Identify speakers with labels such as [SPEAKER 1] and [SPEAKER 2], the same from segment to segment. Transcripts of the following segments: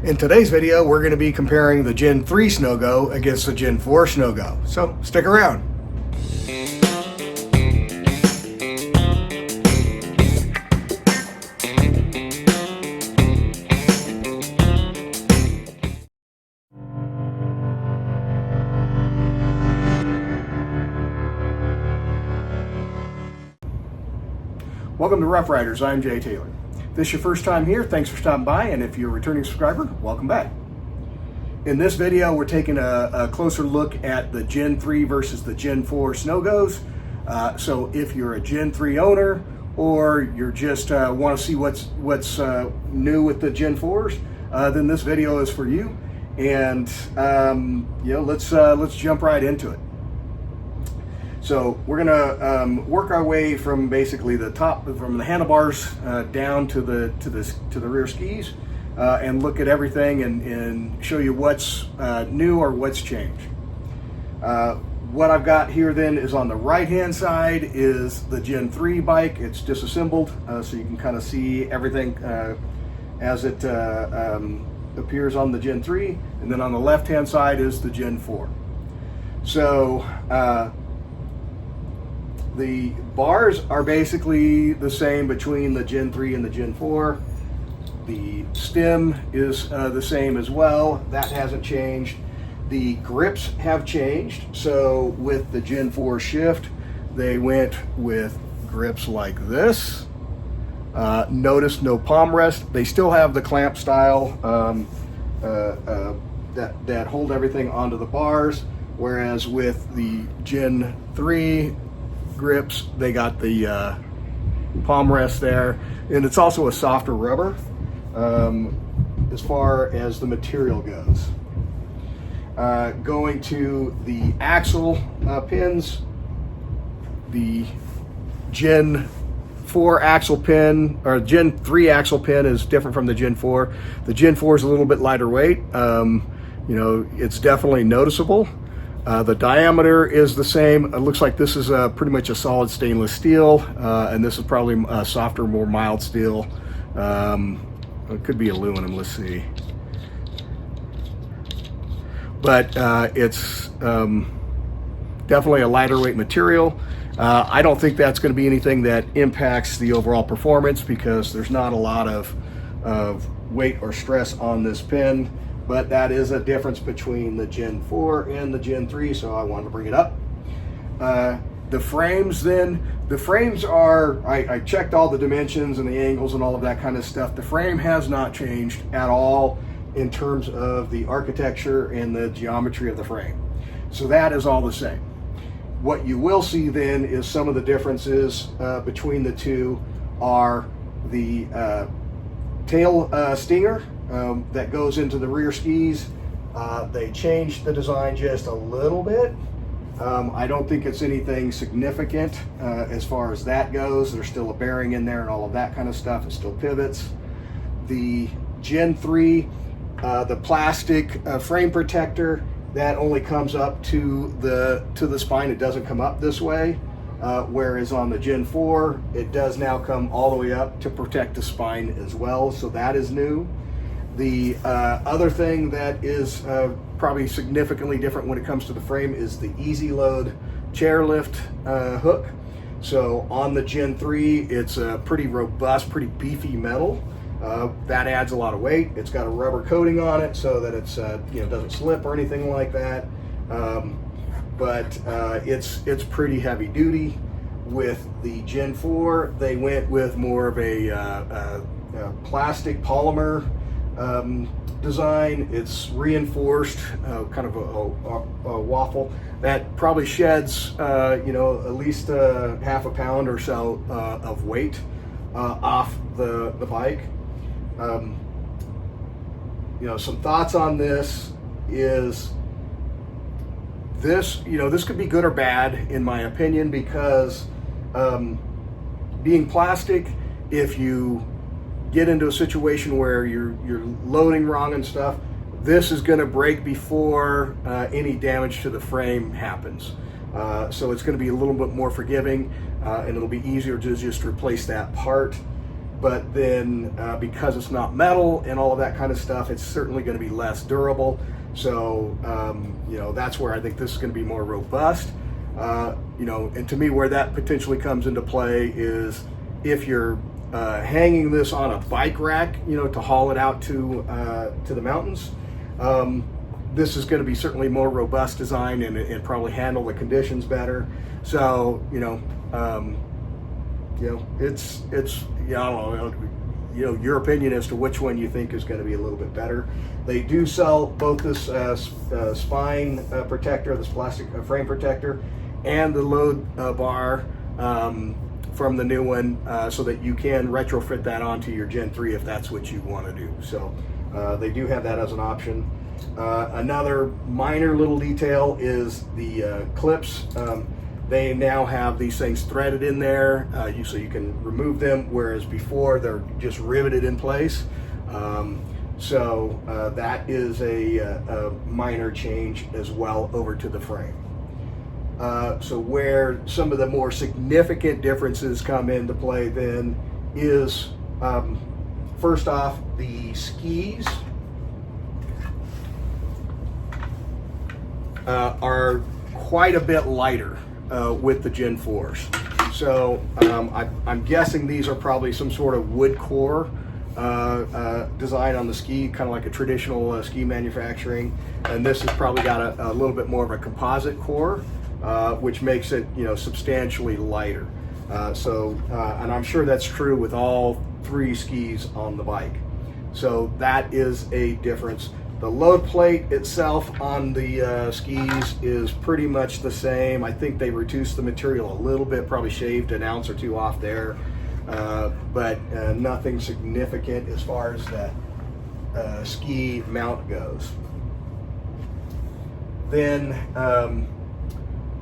[SPEAKER 1] In today's video, we're going to be comparing the Gen 3 Sno-Go against the Gen 4 Sno-Go. So stick around. Welcome to Rough Riders. I'm Jay Taylor. If this is your first time here, thanks for stopping by, and if you're a returning subscriber, welcome back. In this video, we're taking a closer look at the Gen 3 versus the Gen 4 Sno-Gos. So if you're a Gen 3 owner, or you're just want to see what's new with the Gen 4s, then this video is for you. And let's jump right into it. So we're gonna work our way from basically the top, from the handlebars down to the rear skis, and look at everything and show you what's new or what's changed. What I've got here then is on the right hand side is the Gen 3 bike. It's disassembled, so you can kind of see everything as it appears on the Gen 3, and then on the left hand side is the Gen 4. So the bars are basically the same between the Gen 3 and the Gen 4. The stem is the same as well. That hasn't changed. The grips have changed. So with the Gen 4 Shift, they went with grips like this. Notice no palm rest. They still have the clamp style that hold everything onto the bars. Whereas with the Gen 3 grips, they got the palm rest there, and it's also a softer rubber as far as the material goes. Going to the axle pins, the Gen 4 axle pin, or Gen 3 axle pin, is different from the Gen 4. The Gen 4 is a little bit lighter weight. It's definitely noticeable. The diameter is the same. It looks like this is pretty much a solid stainless steel, and this is probably a softer, more mild steel. It could be aluminum, let's see. But it's definitely a lighter weight material. I don't think that's going to be anything that impacts the overall performance, because there's not a lot of weight or stress on this pin. But that is a difference between the Gen 4 and the Gen 3, so I wanted to bring it up. The frames then, are, I checked all the dimensions and the angles and all of that kind of stuff. The frame has not changed at all in terms of the architecture and the geometry of the frame. So that is all the same. What you will see then is some of the differences between the two are the tail stinger that goes into the rear skis. They changed the design just a little bit. I don't think it's anything significant as far as that goes. There's still a bearing in there and all of that kind of stuff. It still pivots. The Gen 3, the plastic frame protector, that only comes up to the spine. It doesn't come up this way. Whereas on the Gen 4, it does now come all the way up to protect the spine as well. So that is new. The other thing that is probably significantly different when it comes to the frame is the Easy Load chairlift hook. So on the Gen 3, it's a pretty robust, pretty beefy metal. That adds a lot of weight. It's got a rubber coating on it so that it's doesn't slip or anything like that. But it's pretty heavy duty. With the Gen 4, they went with more of a plastic polymer design. It's reinforced, kind of a waffle that probably sheds at least half a pound or so of weight off the bike. Some thoughts on this is this could be good or bad in my opinion, because being plastic, if you get into a situation where you're loading wrong and stuff, this is going to break before any damage to the frame happens. So it's going to be a little bit more forgiving, and it'll be easier to just replace that part. but then because it's not metal and all of that kind of stuff, it's certainly going to be less durable. So that's where I think this is going to be more robust. And to me, where that potentially comes into play is if you're hanging this on a bike rack, to haul it out to the mountains. This is going to be certainly more robust design and probably handle the conditions better. So it's I don't know, your opinion as to which one you think is going to be a little bit better. They do sell both this spine protector, this plastic frame protector, and the load bar from the new one, so that you can retrofit that onto your Gen 3 if that's what you want to do. So they do have that as an option. Another minor little detail is the clips. They now have these things threaded in there, so you can remove them, whereas before they're just riveted in place. So that is a minor change as well over to the frame. So where some of the more significant differences come into play then is, first off, the skis are quite a bit lighter with the Gen 4s. So I'm guessing these are probably some sort of wood core design on the ski, kind of like a traditional ski manufacturing. And this has probably got a little bit more of a composite core, which makes it substantially lighter. And I'm sure that's true with all 3 skis on the bike. So that is a difference. The load plate itself on the skis is pretty much the same. I think they reduced the material a little bit, probably shaved an ounce or 2 off there, but nothing significant as far as that ski mount goes. Then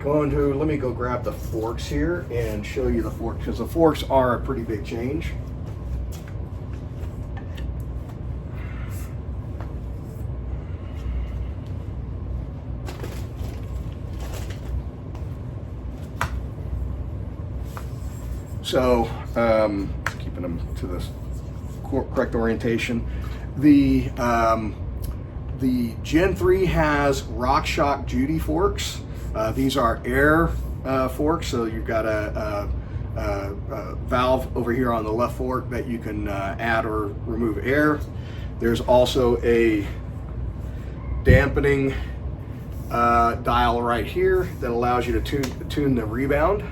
[SPEAKER 1] let me go grab the forks here and show you the forks, because the forks are a pretty big change. So, keeping them to the correct orientation. The Gen 3 has RockShox Judy forks. These are air forks, so you've got a valve over here on the left fork that you can add or remove air. There's also a dampening dial right here that allows you to tune the rebound.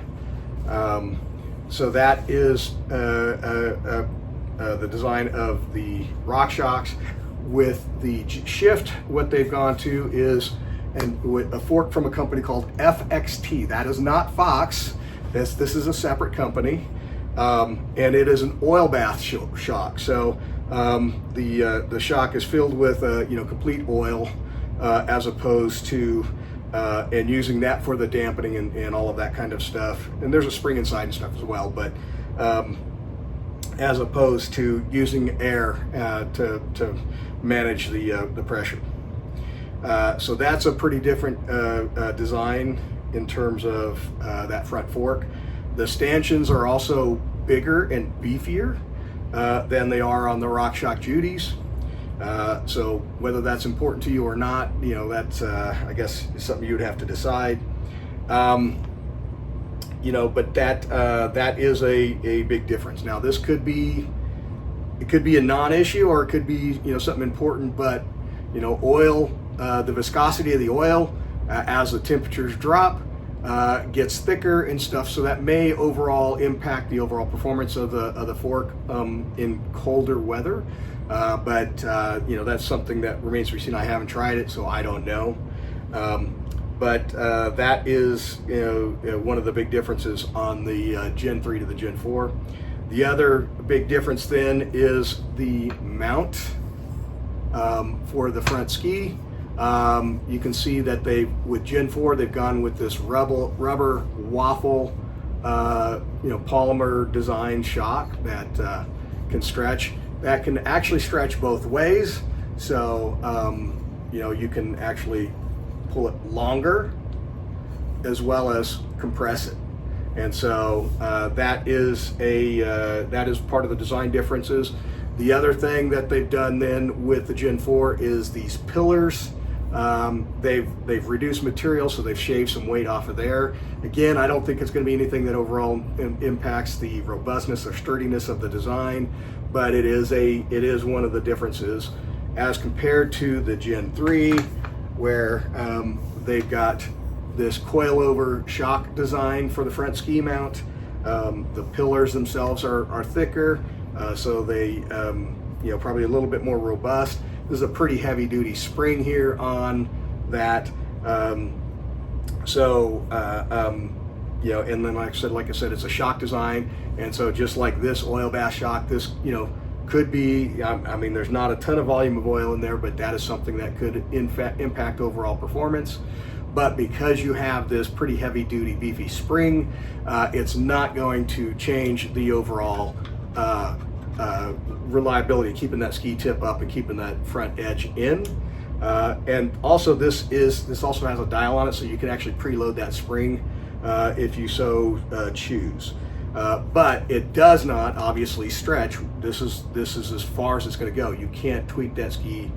[SPEAKER 1] So that is the design of the RockShox. With the Shift, what they've gone to is with a fork from a company called FXT. That is not Fox. This is a separate company, and it is an oil bath shock. So the shock is filled with complete oil, as opposed to and using that for the dampening and all of that kind of stuff. And there's a spring inside and stuff as well, but as opposed to using air to manage the pressure. So that's a pretty different design in terms of that front fork. The stanchions are also bigger and beefier than they are on the RockShox Judies. So whether that's important to you or not, that's I guess is something you would have to decide. But that is a big difference. Now this could be a non-issue, or it could be something important, but oil, the viscosity of the oil as the temperatures drop gets thicker and stuff, so that may overall impact the overall performance of the fork in colder weather. But that's something that remains to be seen. I haven't tried it, so I don't know. But that is one of the big differences on the Gen 3 to the Gen 4. The other big difference then is the mount for the front ski. You can see that with Gen 4 they've gone with this rubber waffle polymer design shock that can stretch. That can actually stretch both ways, so you can actually pull it longer as well as compress it. And so that is part of the design differences. The other thing that they've done then with the Gen 4 is these pillars. They've reduced material, so they've shaved some weight off of there. Again, I don't think it's going to be anything that overall impacts the robustness or sturdiness of the design, but it is one of the differences as compared to the Gen 3, where they've got this coilover shock design for the front ski mount. The pillars themselves are thicker, so they probably a little bit more robust. This is a pretty heavy duty spring here on that. And then like I said, it's a shock design. And so just like this oil bath shock, this, could be, I mean, there's not a ton of volume of oil in there, but that is something that could in fact impact overall performance. But because you have this pretty heavy duty beefy spring, it's not going to change the overall reliability, keeping that ski tip up and keeping that front edge in. And also this also has a dial on it, so you can actually preload that spring if you so choose. But it does not obviously stretch. This is as far as it's going to go. You can't tweak that ski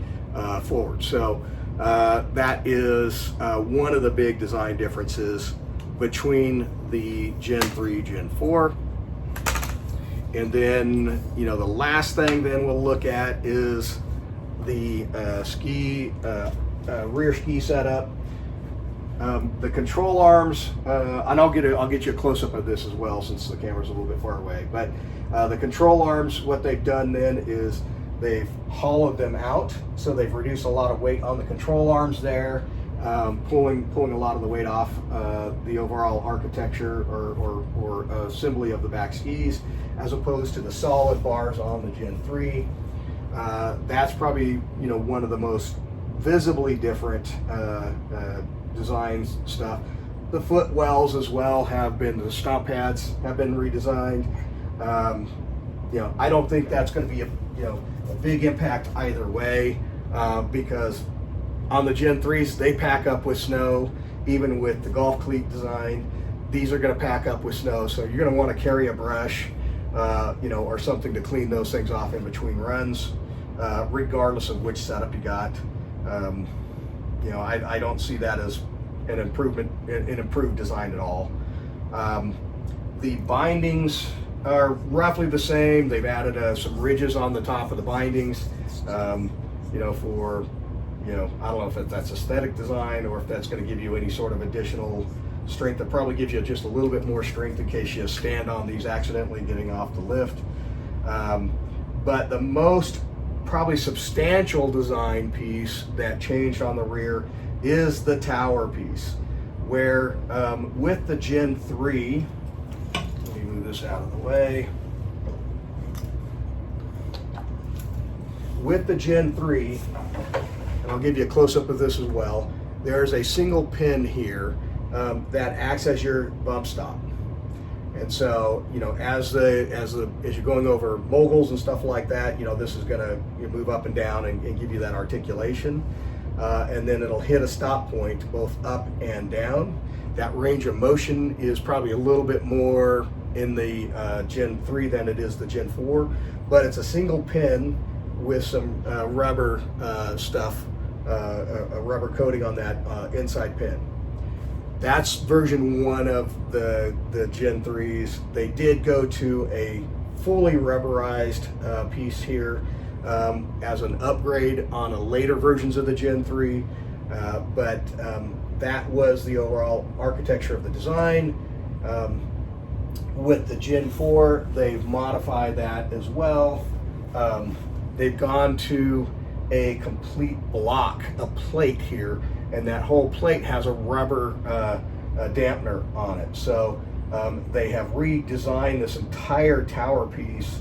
[SPEAKER 1] forward. So that is one of the big design differences between the Gen 3, Gen 4. And then, the last thing then we'll look at is the rear ski setup. The control arms, and I'll get you a close-up of this as well since the camera's a little bit far away. But the control arms, what they've done then is they've hollowed them out, so they've reduced a lot of weight on the control arms there, pulling a lot of the weight off the overall architecture or assembly of the back skis, as opposed to the solid bars on the Gen 3. That's probably one of the most visibly different designs stuff. The footwells as well the stomp pads have been redesigned. I don't think that's going to be a big impact either way, because on the Gen 3s, they pack up with snow. Even with the golf cleat design, these are going to pack up with snow, so you're going to want to carry a brush or something to clean those things off in between runs, regardless of which setup you got. I don't see that as an improved design at all. The bindings are roughly the same. They've added some ridges on the top of the bindings, for I don't know if that's aesthetic design or if that's going to give you any sort of additional strength. That probably gives you just a little bit more strength in case you stand on these accidentally getting off the lift. But the most probably substantial design piece that changed on the rear is the tower piece, where with the Gen 3, let me move this out of the way. With the Gen 3, and I'll give you a close-up of this as well, there's a single pin here that acts as your bump stop. And so, as you're going over moguls and stuff like that, this is going to move up and down and give you that articulation. And then it'll hit a stop point both up and down. That range of motion is probably a little bit more in the Gen 3 than it is the Gen 4, but it's a single pin with some rubber stuff, a rubber coating on that inside pin. That's version 1 of the Gen 3s. They did go to a fully rubberized piece here as an upgrade on a later versions of the Gen 3, but that was the overall architecture of the design. With the Gen 4, they've modified that as well. They've gone to a complete block, a plate here, and that whole plate has a rubber dampener on it. So they have redesigned this entire tower piece,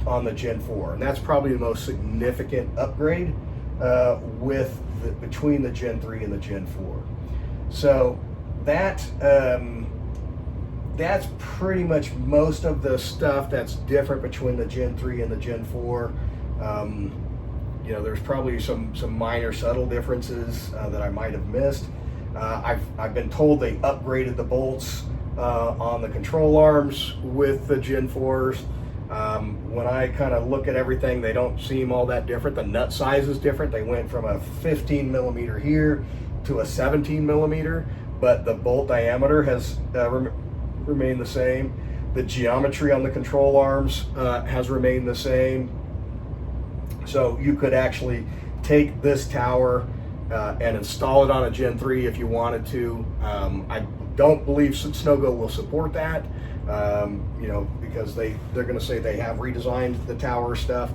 [SPEAKER 1] on the Gen 4, and that's probably the most significant upgrade between the Gen 3 and the Gen 4. So that's pretty much most of the stuff that's different between the Gen 3 and the Gen 4. There's probably some minor subtle differences that I might have missed, I've been told they upgraded the bolts on the control arms with the Gen 4s. When I kind of look at everything, they don't seem all that different. The nut size is different. They went from a 15 millimeter here to a 17 millimeter, but the bolt diameter has remained the same. The geometry on the control arms has remained the same. So you could actually take this tower and install it on a Gen 3 if you wanted to. I don't believe Sno-Go will support that, because they're going to say they have redesigned the tower stuff.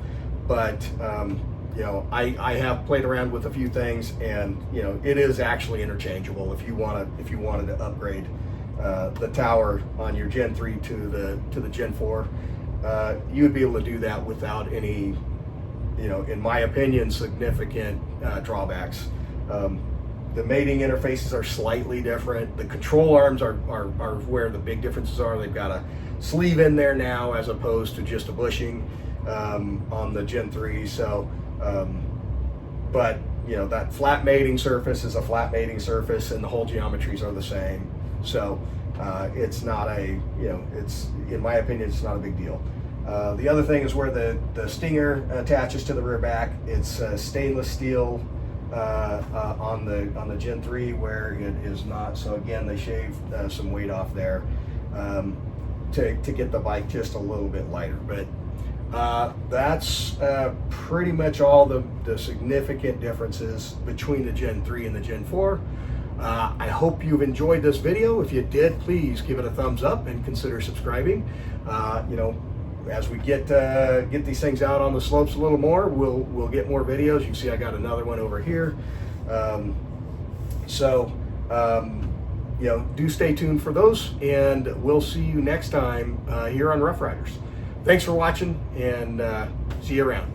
[SPEAKER 1] But I have played around with a few things, and it is actually interchangeable. If you wanted to upgrade the tower on your Gen 3 to the Gen 4, you would be able to do that without any, in my opinion, significant drawbacks. The mating interfaces are slightly different. The control arms are where the big differences are. They've got a sleeve in there now as opposed to just a bushing on the Gen 3. So, but that flat mating surface is a flat mating surface, and the whole geometries are the same. So it's not it's, in my opinion, it's not a big deal. The other thing is where the stinger attaches to the rear back. It's stainless steel on the Gen 3, where it is not. So again, they shaved some weight off there to get the bike just a little bit lighter. But that's pretty much all the significant differences between the Gen 3 and the Gen 4. I hope you've enjoyed this video. If you did, please give it a thumbs up and consider subscribing. As we get these things out on the slopes a little more, we'll get more videos. You can see I got another one over here. Do stay tuned for those, and we'll see you next time here on Rough Riders. Thanks for watching, and see you around.